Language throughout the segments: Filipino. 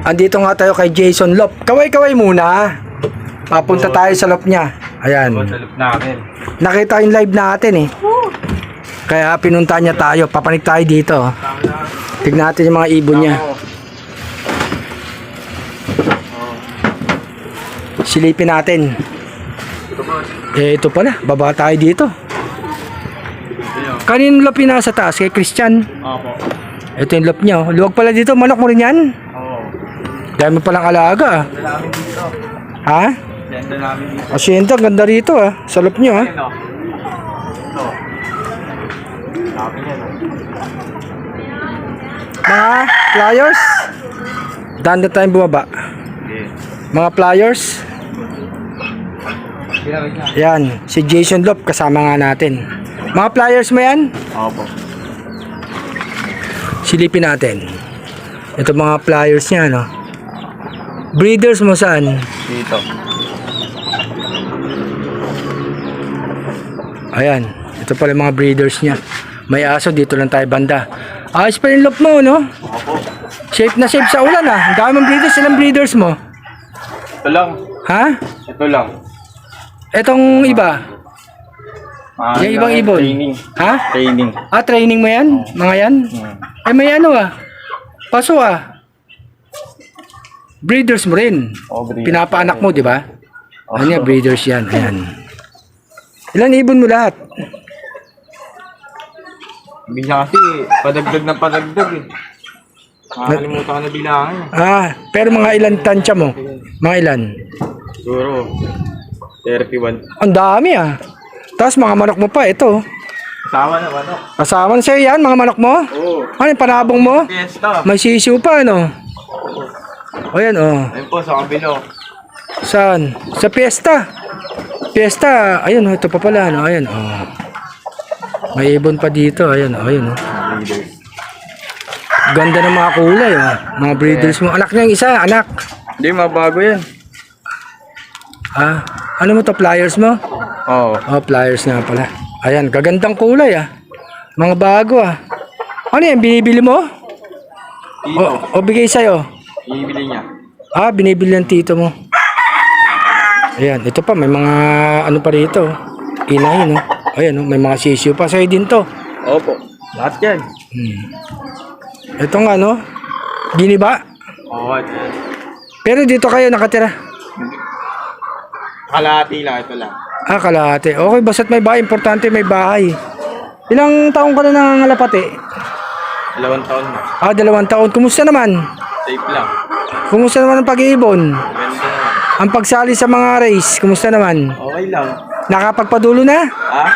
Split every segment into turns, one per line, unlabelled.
Andito nga tayo kay Jason Lop. Kaway-kaway muna. Papunta tayo sa lop niya. Ayan.
Sa loop namin.
Nakita yung live natin eh. Kaya pinunta niya tayo. Papanik tayo dito. Tignan natin yung mga ibon niya. Silipin natin. Eh ito pala. Baba tayo dito. Kanino lop yung nasa taas? Kay Christian.
Opo.
Ito yung lop niya. Luwag pala dito. Manok mo rin yan.
Oo.
Dami palang alaga.
Ganda namin dito.
Ha?
Ganda namin dito.
Asyenta, ganda rito sa loob nyo
Ayun o. Ito. Sabi niya no.
Mga flyers. Danda tayong bumaba.
Okay.
Mga flyers.
Ginamit niya.
Yan, si Jason Lop kasama nga natin. Mga flyers mo yan?
Opo.
Silipin natin. Ito mga flyers niya, no? Breeders mo saan?
Dito.
Ayan, ito pala yung mga breeders niya. May aso, dito lang tayo banda. Ayos pa yung lop mo, no?
Opo.
Safe na safe sa ulan, Ang dami mong breeders. Ilang breeders mo?
Ito lang.
Ha?
Ito lang.
Etong iba? Yung ibang ibon?
Training.
Ha?
Training.
Training mo yan? Mga yan? Ay, may ano Paso Breeders mo rin.
Oh,
Pinapaanak mo, di ba? Ano yan? Breeders yan. Ayan. Ilan ibon mo lahat?
Hindi niya kasi padagdag ng padagdag eh. Nakakalimutan ko na bilangan eh.
Pero mga ilan tansya mo? Mga ilan?
Siguro 31.
Ang dami Tapos mga manok mo pa, ito.
Kasama na manok.
Kasama na sa'yo yan, mga manok mo?
Oo.
Ano yung panabong mo?
Fiesta.
May sisiw pa, ano? O yan,
Ayun po sa kabilo.
Saan? Sa piyesta. Piyesta, ayun, ito pa pala, ano? Ayan, May ibon pa dito, ayun, ayun, Ganda ng mga kulay, Mga breeders mo. Anak niya yung isa, anak.
Hindi, mabago yan.
Ano mo to, flyers mo?
Oo.
Flyers nga pala. Ayan, kagandang kulay, Mga bago, Ano yan, binibili mo? O bigay sa'yo?
Ibili niya.
Binibili ng tito mo. Ayan, ito pa, may mga ano pa rito. Inahin, Ayan, may mga sisiyo pa. Sa'yo din to.
Opo. Lahat yan.
Ito nga, Giniba.
Oo, yan.
Pero dito kayo nakatira.
Kalahati lang, ito lang.
Kalahati. Okay, basta't may bahay. Importante may bahay. Ilang taong ka na nangangalapati?
2 taon na.
2 taon. Kumusta naman?
Safe lang.
Kumusta naman ang pag-iibon?
Ganda naman.
Ang pagsali sa mga race, kumusta naman?
Okay lang.
Nakapagpadulo na?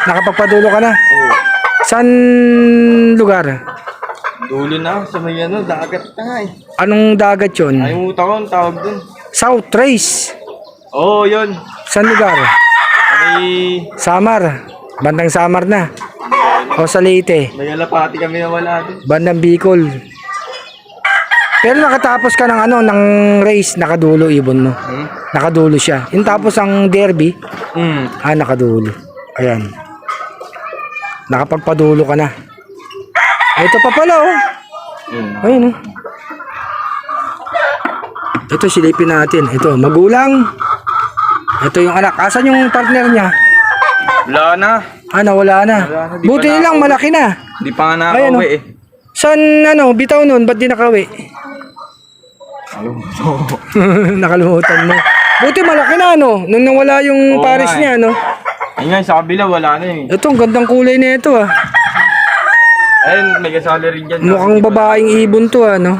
Nakapagpadulo ka na?
Oo.
Saan lugar?
Dulo na sa may dagat na nga eh.
Anong dagat yun?
Ayumuta ko ang tawag dun.
South Race.
Oo, yun.
Saan lugar?
May...
Samar. Bandang Samar na. O sa Leyte.
May alapati kami na wala dun.
Bandang Bicol. Pero nakatapos ka ng ng race, nakadulo ibon mo. Nakadulo siya. Yung tapos ang derby, nakadulo. Ayan. Nakapagpadulo ka na. Ito pa pala, Ayun, Ito, silipin natin. Ito, magulang. Ito yung anak. Asan yung partner niya?
Wala na.
Nawala na.
Di
Buti
pa
nilang malaki na.
Di pa nga
Ayan,
nakauwi eh.
Saan, bitaw nun? Ba't di nakawi? Nakalimutan mo. Buti malaki na, Nung nawala yung
Oo
pares
nga,
niya,
Ayun nga, sa kabila wala na eh.
Ito, ang gandang kulay na ito,
Ayun, may kasali rin dyan.
Mukhang babaeng ibon to, Ayan.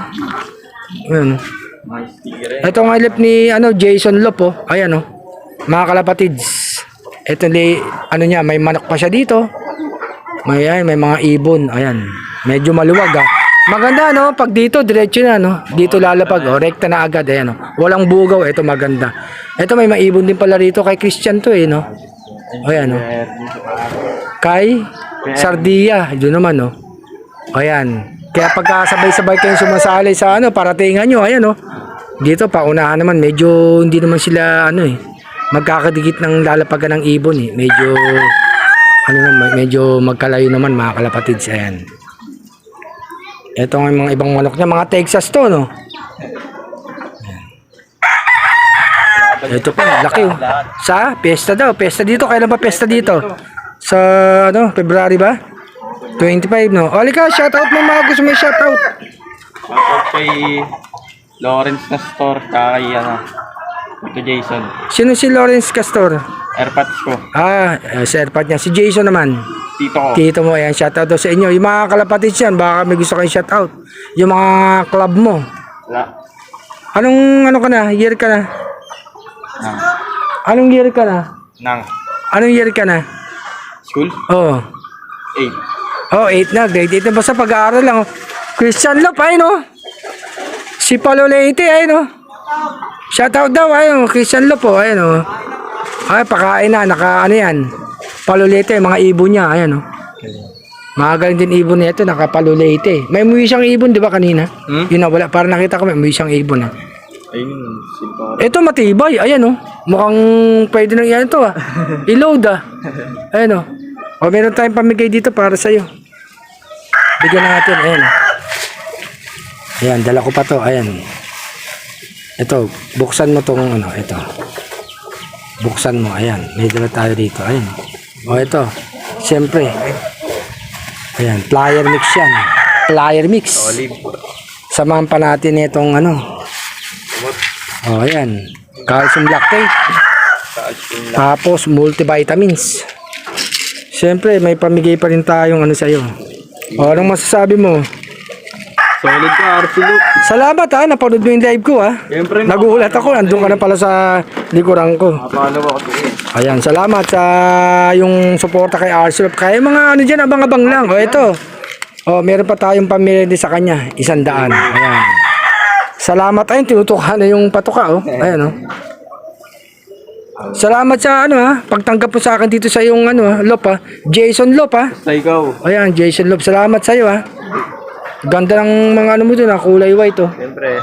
May sticker eh.
Ito ang ilip ni, Jason Lop, Ayan, Mga kalapatids. Ito, niya, may manok pa siya dito. May mga ibon. Ayan. Medyo maluwag, Maganda, Pag dito, diretso na, Dito lalapag, rekta na agad, ayan, Walang bugaw, ito maganda. Ito, may maibon din pala rito kay Christian to, Ayan, Kay Sardia, doon naman, Ayan. Kaya pagkasabay-sabay kayong sumasali sa paratingan nyo, ayan, Dito, paunahan naman, medyo hindi naman sila, magkakadikit ng lalapagan ng ibon, Medyo, medyo magkalayo naman, mga kalapatids, ayan. Ito ang mga ibang manok niya, mga Texas to, Ito po, laki oh. Sa piyesta daw, piyesta dito. Kailan ba piyesta dito? Sa ano, February ba? 25 no. Oli ka, shoutout mo mga gusto mo shoutout.
Shoutout kay Lawrence na store, kay ito Jason.
Sino si Lawrence Castor?
Airpods ko.
Si airpad niya. Si Jason naman.
Tito ko.
Tito mo, ayan, shoutout daw sa inyo. Yung mga kalapatid yan, baka may gusto kayong shoutout. Yung mga club mo.
Wala.
Anong ano ka na? Year ka na?
Nang.
Anong year ka na?
Nang.
Anong year ka na?
School?
Oh.
8.
Oh, 8 na. Grade 8 na. Basta pag-aaral lang. Oh. Christian Lop, ay no? Si Paulo Leite, ay no? Shoutout daw, ay no? Christian Lop, oh, ay no? Ay, pakain na. Naka, ano yan? Paulo Leite, mga ibon niya, ayan no? Magaling din ibon niya ito, naka-Paulo Leite. May umuwi siyang ibon, di ba kanina? Yun na, wala. Parang nakita ko may umuwi siyang ibon, ha?
Ayun, silparo.
Ito matibay, ayan oh. Mukhang pwede nang yan ito ah. I-load ah. Ayan oh. O meron tayong pamigay dito para sa iyo. Bigyan natin, ayan. Ayan, dala ko pa to, ayan. Ito, buksan mo tong ano, ito. Buksan mo, ayan. May dala tayo dito, ayan. O ito, siyempre. Ayan, plier mix yan. Plier mix.
Olive.
Samahan pa natin itong ano. Oh, ayan. Calcium lactate. Tapos multivitamins. Siyempre, may pamigay pa rin tayong ano sa'yo. O, anong masasabi mo?
Solid ka, Arsiluk.
Salamat ha, napanood mo yung live ko ha.
Siyempre,
Nagulat ako, andun ka na pala sa likuran ko.
Napalo ako ito eh.
Ayan, salamat sa yung suporta kay Arsulop. Kaya mga ano dyan, abang-abang lang. O, ito. O, meron pa tayong pamilya sa kanya. 100. Ayan. Salamat. Ayun, tinutukan na yung patuka, oh. Ayan, oh. Salamat sa, ano, ha. Pagtanggap mo sa akin dito sa yung, ano, ha. Lop, ha. Jason Lop, ha.
Basta ikaw.
Ayan, Jason Lop. Salamat sa'yo, ha. Ganda ng mga, ano mo dun, ha. Kulay white, oh.
Siyempre.